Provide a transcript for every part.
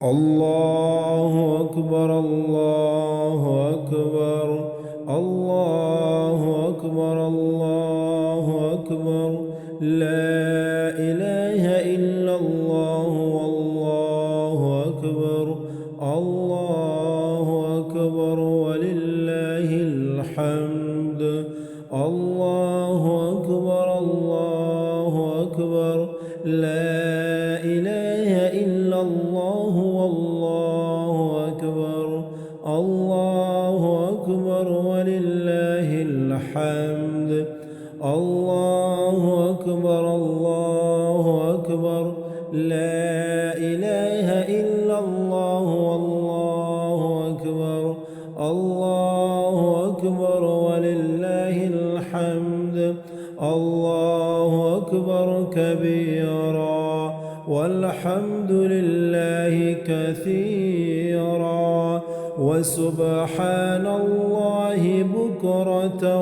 الله أكبر الله أكبر الله أكبر الله أكبر لا إله إلا الله والله أكبر الله أكبر ولله الحمد الله أكبر الله أكبر لا إله إلا الله والله أكبر الله أكبر ولله الحمد الله أكبر الله أكبر لا إله إلا الله والله أكبر الله أكبر ولله الحمد الله أكبر كبيرا والحمد لله كثيرا وسبحان الله بكرة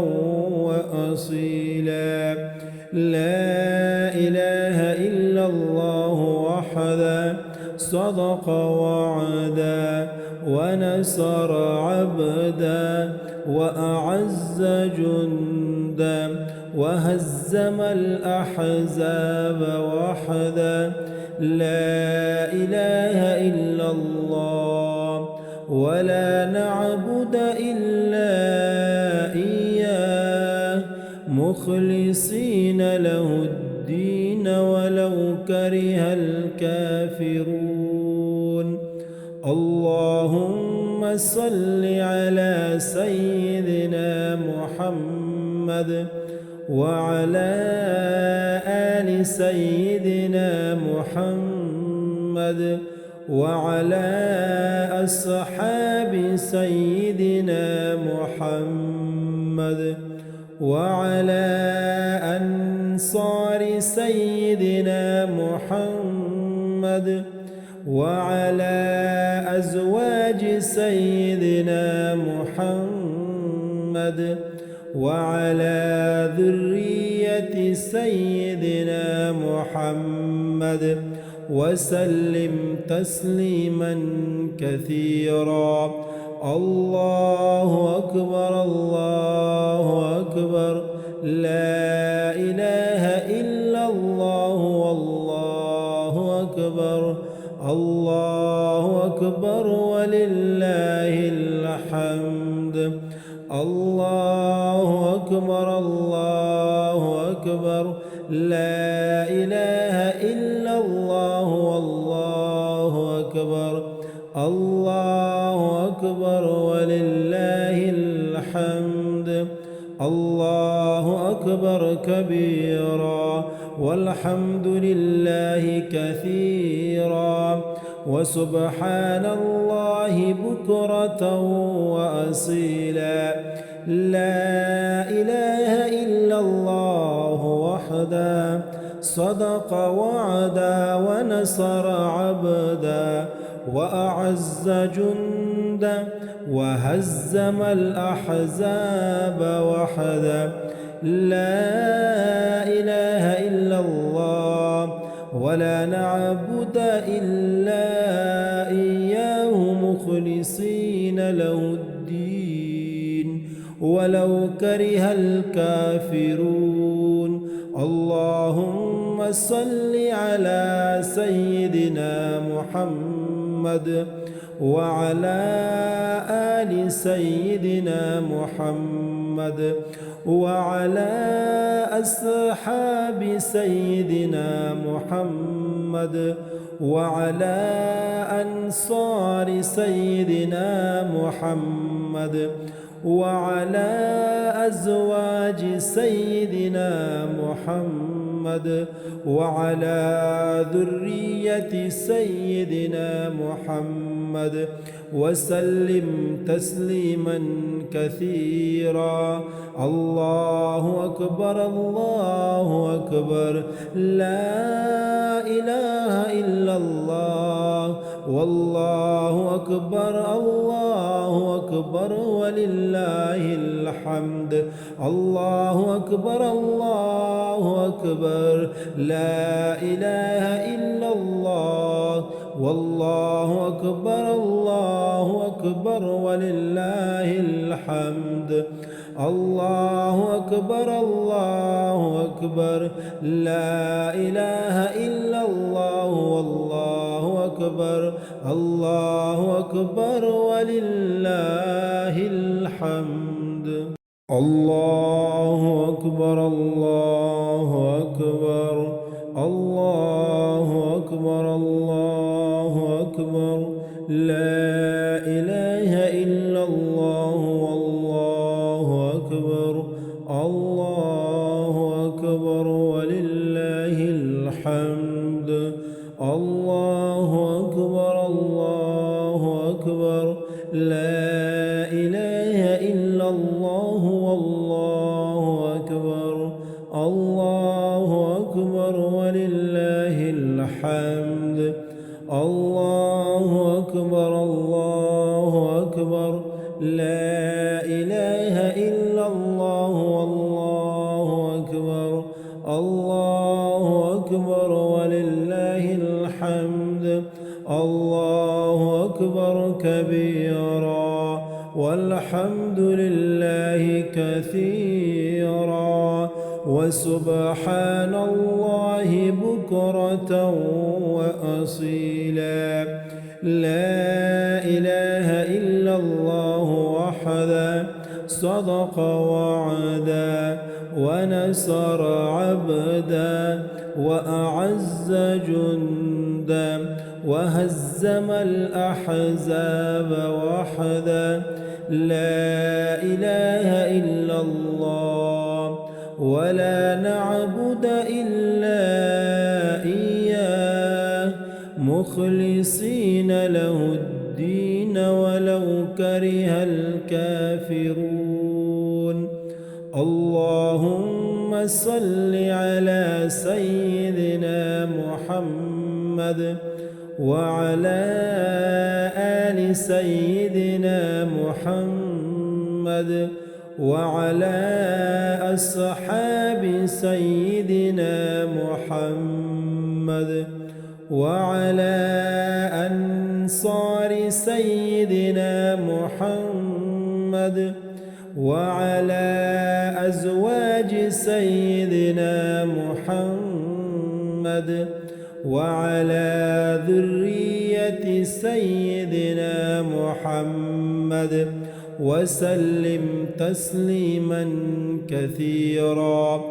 وأصيلا لا إله إلا الله وحده صدق وعدا ونصر عبدا وأعز جندا وهزم الأحزاب وحدا لا إله إلا الله ولا نعبد إلا إياه مخلصين له الدين ولو كره الكافرون اللهم صل على سيدنا محمد وعلى آل سيدنا محمد وعلى أصحاب سيدنا محمد وعلى أنصار سيدنا محمد وعلى أزواج سيدنا محمد وعلى ذرية سيدنا محمد وسلم تسليما كثيرا الله أكبر الله أكبر لا إله إلا الله والله أكبر الله أكبر ولله الحمد الله أكبر الله أكبر لا إله إلا الله والله أكبر الله أكبر ولله الحمد الله أكبر كبيرا والحمد لله كثيرا وسبحان الله بكرة وأصيلا لا إله إلا الله وحده صدق وعدا ونصر عبدا وأعز جندا وهزم الأحزاب وحدا لا إله إلا الله ولا نعبد إلا إياه مخلصين له الدين ولو كره الكافرون اللهم صل على سيدنا محمد وعلى آل سيدنا محمد وعلى أصحاب سيدنا محمد وعلى أنصار سيدنا محمد وعلى أزواج سيدنا محمد وعلى ذرية سيدنا محمد وسلم تسليما كثيرا الله أكبر الله أكبر لا إله إلا الله والله أكبر الله أكبر ولله الحمد الله أكبر الله أكبر لا إله إلا الله والله أكبر الله أكبر ولله الحمد. الله أكبر الله أكبر لا إله إلا الله والله أكبر الله أكبر ولله الحمد. الله أكبر الله أكبر الله أكبر الله أكبر لا إله إلا الله والله أكبر الله أكبر ولله الحمد. الله أكبر الله أكبر لا إله إلا الله والله أكبر الله أكبر ولله الحمد. الله أكبر الله أكبر لا إله إلا الله والله أكبر الله أكبر ولله الحمد. الله أكبر كبيرا والحمد لله كثيرا وسبحان الله بكرة وأصيلا. لا إله إلا الله وحده صدق وعدا ونصر عبدا وأعز جندا وهزم الأحزاب وحدا. لا إله إلا الله ولا نعبد إلا إياه مخلصين له الدين ولو كره الكافرون. اللهم صل على سيدنا محمد وعلى آل سيدنا محمد وعلى أصحاب سيدنا محمد وعلى أنصار سيدنا محمد وعلى أزواج سيدنا محمد وعلى ذرية سيدنا محمد وسلم تسليما كثيرا.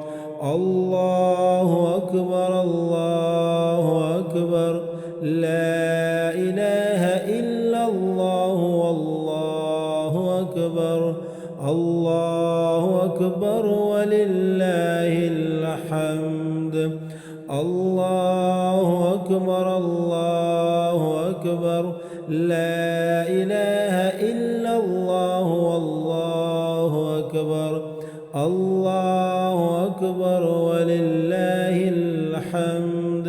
الله أكبر الله أكبر لا إله إلا الله والله أكبر الله أكبر ولله الحمد. الله أكبر الله أكبر لا إله إلا الله والله أكبر الله أكبر ولله الحمد.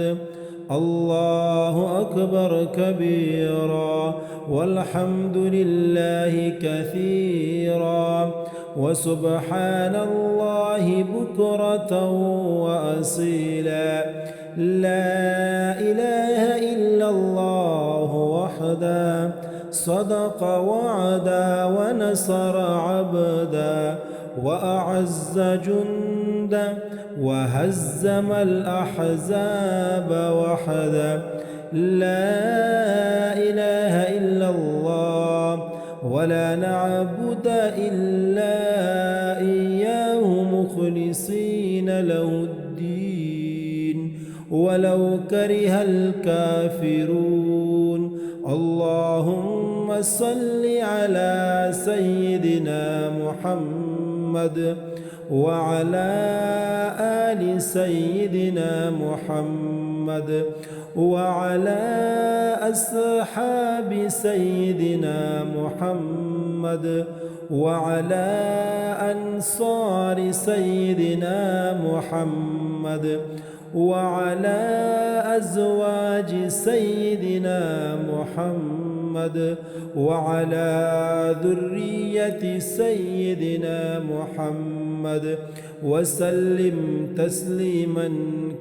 الله أكبر كبيرا والحمد لله كثيرا وسبحان الله بكرة وأصيلا. لا إله إلا الله وحده صدق وعدا ونصر عبدا وأعز جندا وهزم الأحزاب وحدا. لا إله إلا الله ولا نعبد إلا إياه مخلصين له الدين ولو كره الكافرون. اللهم صل على سيدنا محمد وعلى آل سيدنا محمد وعلى أصحاب سيدنا محمد وعلى أنصار سيدنا محمد وعلى أزواج سيدنا محمد وعلى ذرية سيدنا محمد وسلم تسليما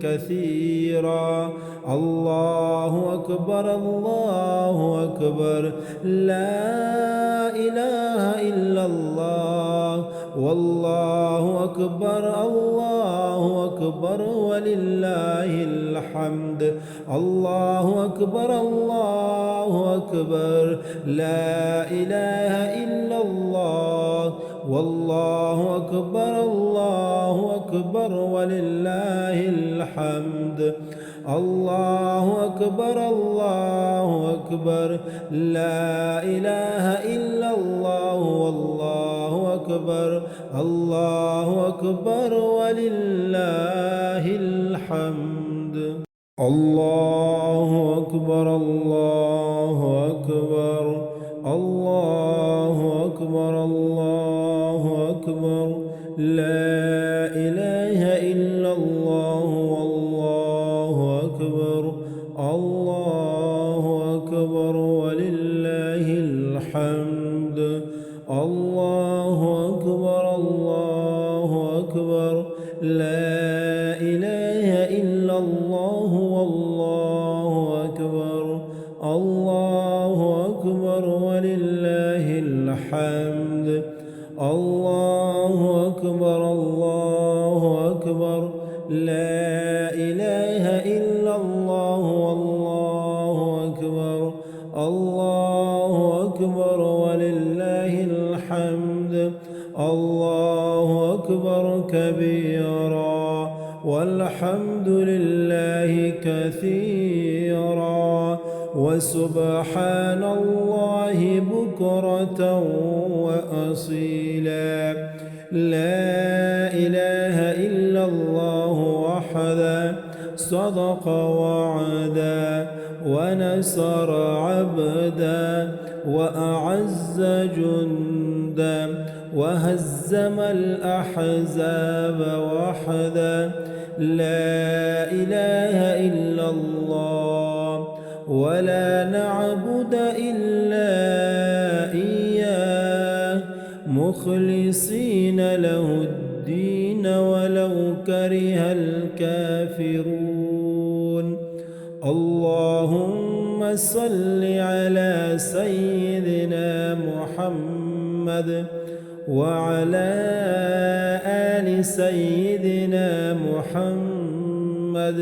كثيرا. الله أكبر الله أكبر، لا إله إلا الله، والله أكبر الله أكبر ولله الحمد. الله أكبر الله أكبر، لا إله إلا الله، والله أكبر الله أكبر ولله الحمد. الله أكبر الله أكبر، لا إله إلا الله، والله أكبر. الله أكبر ولله الحمد. الله أكبر الله أكبر، الله أكبر الله أكبر، لا إله إلا الله، والله أكبر. الله أكبر ولله الحمد. الله أكبر الله أكبر، لا إله إلا الله، والله أكبر. الله أكبر ولله الحمد. الله أكبر الله أكبر، لا إله إلا الله، والله أكبر. الله أكبر ولله الحمد. الله أكبر كبيرا، والحمد لله كثيرا، وسبحان الله بكرة وأصيلا. لا إله إلا الله وحده، صدق وعدا، ونصر عبدا، وأعز جندا، وهزم الأحزاب وحدا. لا إله إلا الله، ولا نعبد إلا إياه، مخلصين له الدين ولو كره الكافرون. اللهم صل على سيدنا محمد وعلى آل سيدنا محمد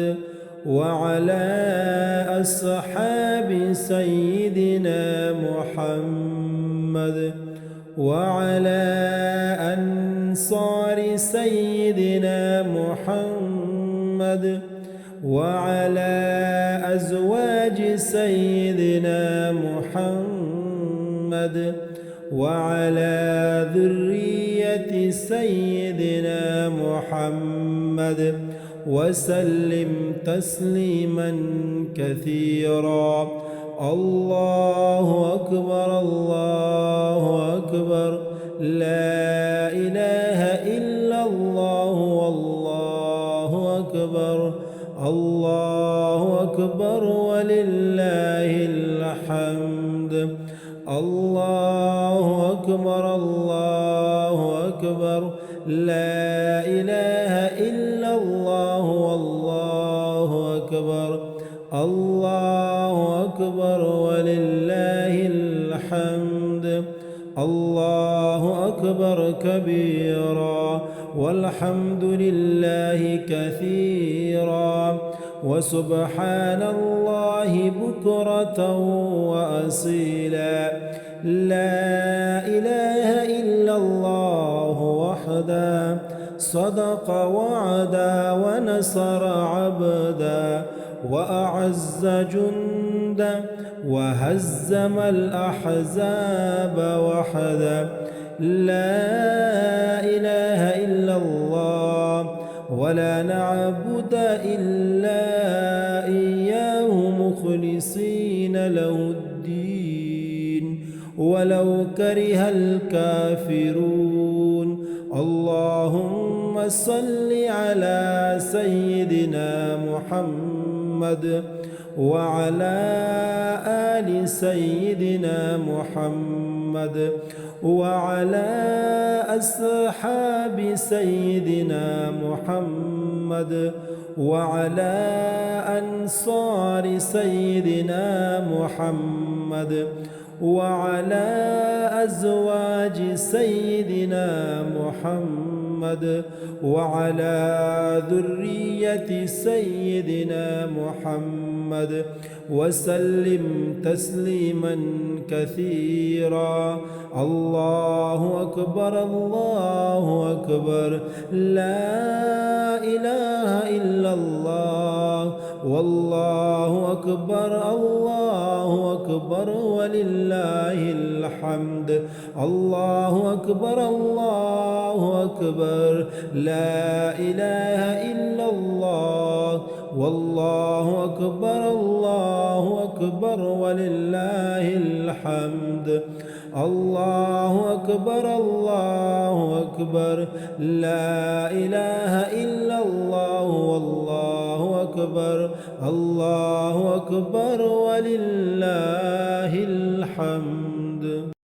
وعلى أصحاب سيدنا محمد وعلى أنصار سيدنا محمد وعلى أزواج سيدنا محمد وعلى ذرية سيدنا محمد وسلم تسليما كثيرا. الله أكبر الله أكبر، لا إله إلا الله، والله أكبر. الله أكبر ولله الحمد. الله أكبر الله أكبر، لا إله إلا الله، والله أكبر. الله أكبر ولله الحمد. الله أكبر كبيرا، والحمد لله كثيرا، وسبحان الله بكرة وأصيلا. لا إله إلا الله وحده، صدق وعدا، ونصر عبدا، وأعز جندا، وهزم الأحزاب وحدا. لا إله إلا الله، ولا نعبد إلا إياه، مخلصين له الدين ولو كره الكافرون. اللهم صل على سيدنا محمد وعلى آل سيدنا محمد وعلى أصحاب سيدنا محمد وعلى أنصار سيدنا محمد وعلى أزواج سيدنا محمد وعلى ذرية سيدنا محمد وسلم تسليما كثيرا. الله أكبر الله أكبر، لا إله إلا الله، والله أكبر الله أكبر ولله الحمد. الله أكبر الله أكبر، لا إله إلا الله، والله أكبر الله أكبر ولله الحمد. الله أكبر الله أكبر، لا إله إلا الله، والله أكبر الله أكبر ولله الحمد.